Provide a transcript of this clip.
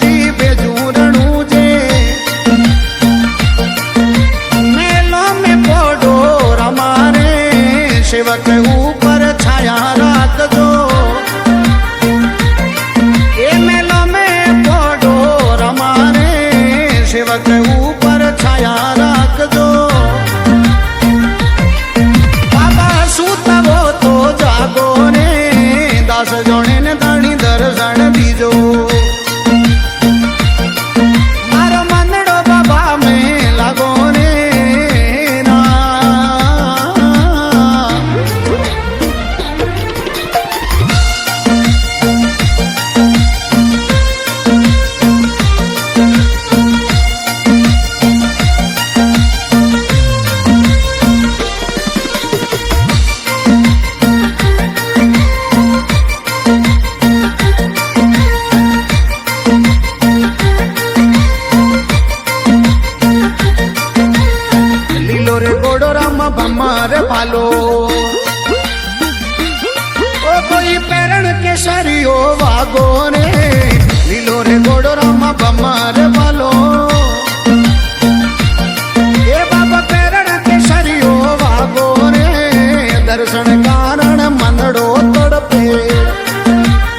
जी बेजूरणू जे मेलो में पोडो रमारे सेवक ऊपर छाया राख दो ए मेलो में पोडो रमारे सेवक ऊपर छाया राख दो बाबा सूतवो तो जागो रे दास जोड़े ने दाणी दर्शन दीजो मारो मनड़ो बाबा में लागो रे ना भमार भालो ओ कोई पेरण के सरियो वागो रे लीलो रे गोड़ो रामा भमार